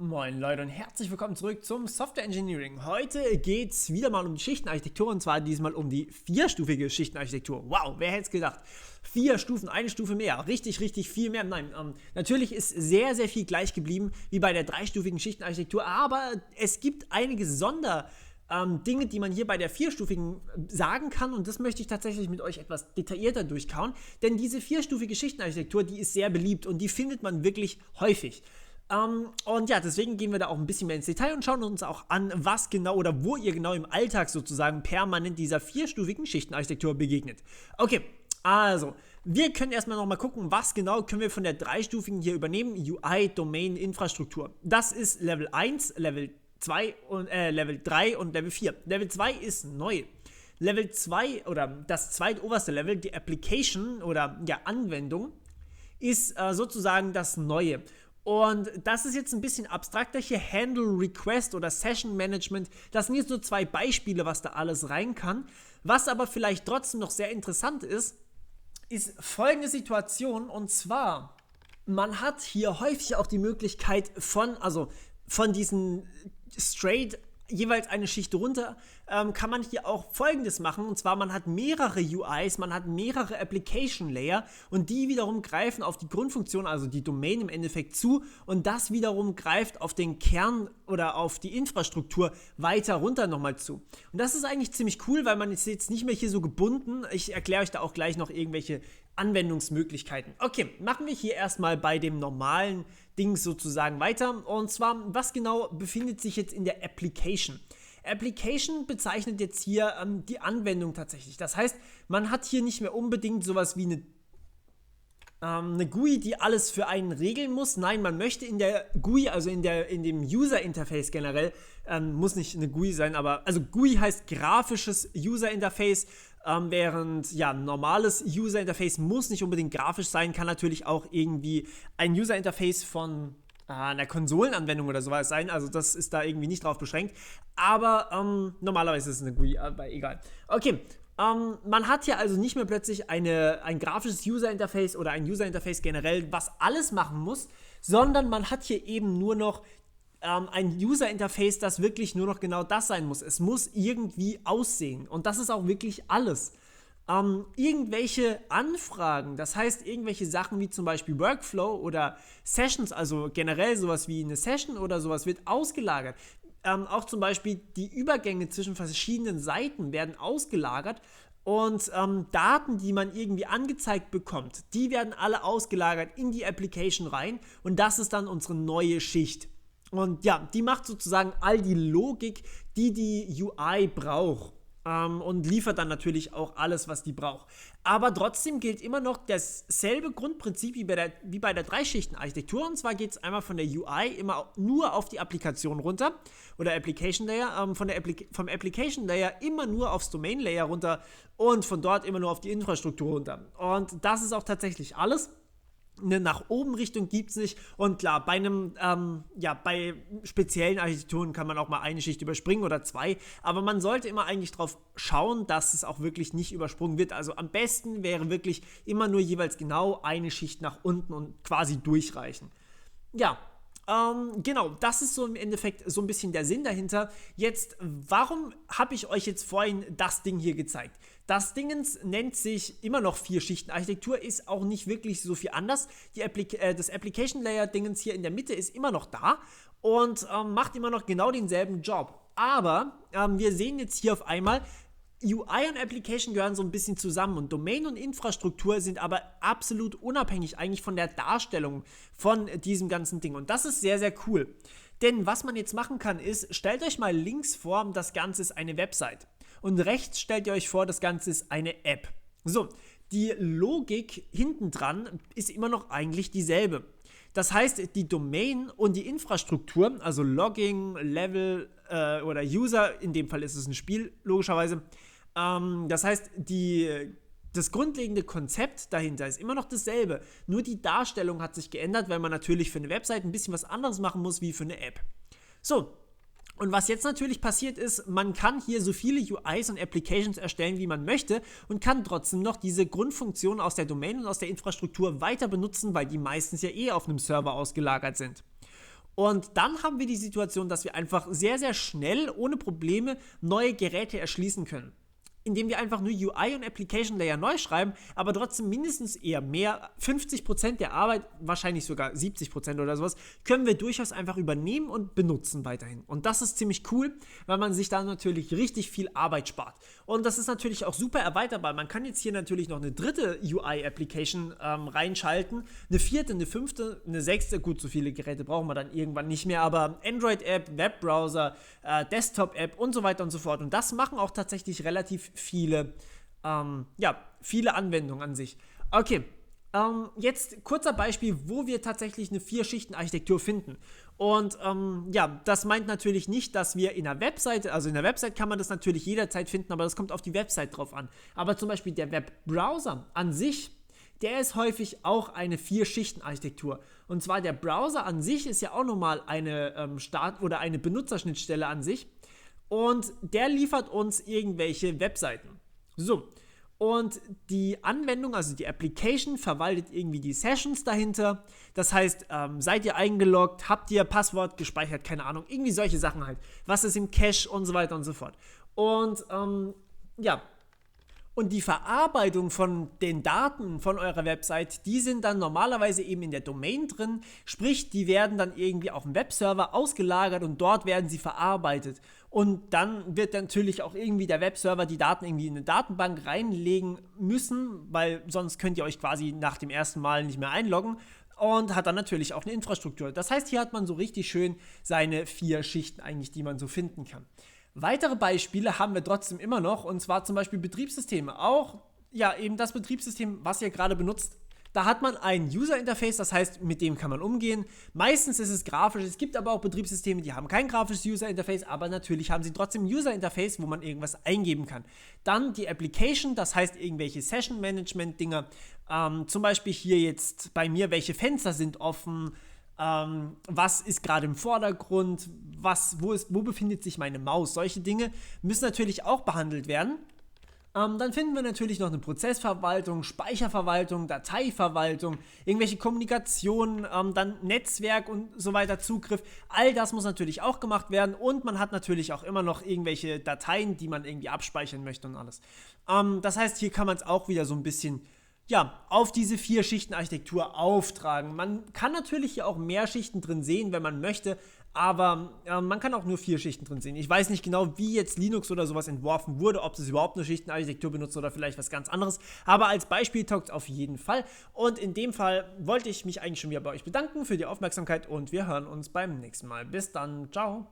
Moin Leute und herzlich willkommen zurück zum Software Engineering. Heute geht es wieder mal um die Schichtenarchitektur und zwar diesmal um die vierstufige Schichtenarchitektur. Wow, wer hätte es gedacht? 4 Stufen, eine Stufe mehr, richtig viel mehr. Nein, natürlich ist sehr viel gleich geblieben wie bei der dreistufigen Schichtenarchitektur, aber es gibt einige Dinge, die man hier bei der vierstufigen sagen kann und das möchte ich tatsächlich mit euch etwas detaillierter durchkauen, denn diese vierstufige Schichtenarchitektur, die ist sehr beliebt und die findet man wirklich häufig. Und ja, deswegen gehen wir da auch ein bisschen mehr ins Detail und schauen uns auch an, was genau oder wo ihr genau im Alltag sozusagen permanent dieser vierstufigen Schichtenarchitektur begegnet. Okay, also, wir können erstmal nochmal gucken, was genau können wir von der dreistufigen hier übernehmen. UI, Domain, Infrastruktur. Das ist Level 1, Level 2 und Level 3 und Level 4. Level 2 ist neu. Level 2 oder das zweitoberste Level, die Application oder ja, Anwendung, ist sozusagen das Neue. Und das ist jetzt ein bisschen abstrakter hier, Handle, Request oder Session Management, das sind jetzt nur 2 Beispiele, was da alles rein kann. Was aber vielleicht trotzdem noch sehr interessant ist folgende Situation und zwar, man hat hier häufig auch die Möglichkeit von diesen straight jeweils eine Schicht runter, kann man hier auch Folgendes machen, und zwar man hat mehrere UIs, man hat mehrere Application Layer und die wiederum greifen auf die Grundfunktion, also die Domain im Endeffekt zu und das wiederum greift auf den Kern oder auf die Infrastruktur weiter runter nochmal zu. Und das ist eigentlich ziemlich cool, weil man ist jetzt nicht mehr hier so gebunden. Ich erkläre euch da auch gleich noch irgendwelche Anwendungsmöglichkeiten. Okay, machen wir hier erstmal bei dem normalen Ding sozusagen weiter. Und zwar, was genau befindet sich jetzt in der Application? Application bezeichnet jetzt hier die Anwendung tatsächlich. Das heißt, man hat hier nicht mehr unbedingt sowas wie eine GUI, die alles für einen regeln muss. Nein, man möchte in der GUI, also in dem User-Interface generell, muss nicht eine GUI sein, aber also GUI heißt grafisches User-Interface, während ja, normales User-Interface muss nicht unbedingt grafisch sein, kann natürlich auch irgendwie ein User-Interface von einer Konsolenanwendung oder sowas sein, also das ist da irgendwie nicht drauf beschränkt, aber normalerweise ist es eine GUI, aber egal. Okay, man hat hier also nicht mehr plötzlich ein grafisches User-Interface oder ein User-Interface generell, was alles machen muss, sondern man hat hier eben nur noch ein User-Interface, das wirklich nur noch genau das sein muss. Es muss irgendwie aussehen und das ist auch wirklich alles. Irgendwelche Anfragen, das heißt irgendwelche Sachen wie zum Beispiel Workflow oder Sessions, also generell sowas wie eine Session oder sowas wird ausgelagert. Auch zum Beispiel die Übergänge zwischen verschiedenen Seiten werden ausgelagert und Daten, die man irgendwie angezeigt bekommt, die werden alle ausgelagert in die Application rein und das ist dann unsere neue Schicht. Und ja, die macht sozusagen all die Logik, die UI braucht. Und liefert dann natürlich auch alles, was die braucht. Aber trotzdem gilt immer noch dasselbe Grundprinzip wie bei der Dreischichten-Architektur. Und zwar geht es einmal von der UI immer nur auf die Applikation runter oder Application Layer, vom Application Layer immer nur aufs Domain Layer runter und von dort immer nur auf die Infrastruktur runter. Und das ist auch tatsächlich alles. Eine nach oben Richtung gibt es nicht und klar, bei speziellen Architekturen kann man auch mal eine Schicht überspringen oder 2, aber man sollte immer eigentlich darauf schauen, dass es auch wirklich nicht übersprungen wird, also am besten wäre wirklich immer nur jeweils genau eine Schicht nach unten und quasi durchreichen. Ja, genau, das ist so im Endeffekt so ein bisschen der Sinn dahinter. Jetzt, warum habe ich euch jetzt vorhin das Ding hier gezeigt? Das Dingens nennt sich immer noch 4-Schichten-Architektur, ist auch nicht wirklich so viel anders. Das Application Layer Dingens hier in der Mitte ist immer noch da und macht immer noch genau denselben Job. Aber wir sehen jetzt hier auf einmal, UI und Application gehören so ein bisschen zusammen und Domain und Infrastruktur sind aber absolut unabhängig eigentlich von der Darstellung von diesem ganzen Ding und das ist sehr cool. Denn was man jetzt machen kann ist, stellt euch mal links vor, das Ganze ist eine Website und rechts stellt ihr euch vor, das Ganze ist eine App. So, die Logik hinten dran ist immer noch eigentlich dieselbe. Das heißt, die Domain und die Infrastruktur, also Logging, Level oder User, in dem Fall ist es ein Spiel, logischerweise. Das heißt, das grundlegende Konzept dahinter ist immer noch dasselbe. Nur die Darstellung hat sich geändert, weil man natürlich für eine Website ein bisschen was anderes machen muss wie für eine App. So, und was jetzt natürlich passiert ist, man kann hier so viele UIs und Applications erstellen, wie man möchte und kann trotzdem noch diese Grundfunktionen aus der Domain und aus der Infrastruktur weiter benutzen, weil die meistens ja auf einem Server ausgelagert sind. Und dann haben wir die Situation, dass wir einfach sehr, sehr schnell, ohne Probleme, neue Geräte erschließen können. Indem wir einfach nur UI und Application Layer neu schreiben, aber trotzdem mindestens eher mehr, 50% der Arbeit, wahrscheinlich sogar 70% oder sowas, können wir durchaus einfach übernehmen und benutzen weiterhin. Und das ist ziemlich cool, weil man sich da natürlich richtig viel Arbeit spart. Und das ist natürlich auch super erweiterbar. Man kann jetzt hier natürlich noch eine dritte UI-Application reinschalten, eine vierte, eine fünfte, eine sechste. Gut, so viele Geräte brauchen wir dann irgendwann nicht mehr, aber Android-App, Webbrowser, Desktop-App und so weiter und so fort. Und das machen auch tatsächlich relativ viele Anwendungen an sich. Okay, jetzt kurzer Beispiel, wo wir tatsächlich eine 4-Schichten-Architektur finden. Und das meint natürlich nicht, dass wir in der Webseite, also in der Website kann man das natürlich jederzeit finden, aber das kommt auf die Website drauf an. Aber zum Beispiel der Webbrowser an sich, der ist häufig auch eine 4-Schichten-Architektur. Und zwar der Browser an sich ist ja auch nochmal eine Start- oder eine Benutzerschnittstelle an sich. Und der liefert uns irgendwelche Webseiten. So, und die Anwendung, also die Application, verwaltet irgendwie die Sessions dahinter. Das heißt, seid ihr eingeloggt, habt ihr Passwort gespeichert, keine Ahnung, irgendwie solche Sachen halt. Was ist im Cache und so weiter und so fort. Und und die Verarbeitung von den Daten von eurer Website, die sind dann normalerweise eben in der Domain drin, sprich, die werden dann irgendwie auf dem Webserver ausgelagert und dort werden sie verarbeitet. Und dann wird natürlich auch irgendwie der Webserver die Daten irgendwie in eine Datenbank reinlegen müssen, weil sonst könnt ihr euch quasi nach dem ersten Mal nicht mehr einloggen. Und hat dann natürlich auch eine Infrastruktur. Das heißt, hier hat man so richtig schön seine 4 Schichten eigentlich, die man so finden kann. Weitere Beispiele haben wir trotzdem immer noch, und zwar zum Beispiel Betriebssysteme. Auch, eben das Betriebssystem, was ihr gerade benutzt, da hat man ein User-Interface, das heißt, mit dem kann man umgehen. Meistens ist es grafisch, es gibt aber auch Betriebssysteme, die haben kein grafisches User-Interface, aber natürlich haben sie trotzdem ein User-Interface, wo man irgendwas eingeben kann. Dann die Application, das heißt irgendwelche Session-Management-Dinger, zum Beispiel hier jetzt bei mir, welche Fenster sind offen, was ist gerade im Vordergrund, wo befindet sich meine Maus, solche Dinge müssen natürlich auch behandelt werden. Dann finden wir natürlich noch eine Prozessverwaltung, Speicherverwaltung, Dateiverwaltung, irgendwelche Kommunikation, dann Netzwerk und so weiter, Zugriff. All das muss natürlich auch gemacht werden und man hat natürlich auch immer noch irgendwelche Dateien, die man irgendwie abspeichern möchte und alles. Das heißt, hier kann man es auch wieder so ein bisschen auf diese 4-Schichten-Architektur auftragen. Man kann natürlich hier auch mehr Schichten drin sehen, wenn man möchte, aber man kann auch nur 4 Schichten drin sehen. Ich weiß nicht genau, wie jetzt Linux oder sowas entworfen wurde, ob es überhaupt eine Schichtenarchitektur benutzt oder vielleicht was ganz anderes, aber als Beispiel taugt es auf jeden Fall. Und in dem Fall wollte ich mich eigentlich schon wieder bei euch bedanken für die Aufmerksamkeit und wir hören uns beim nächsten Mal. Bis dann, ciao!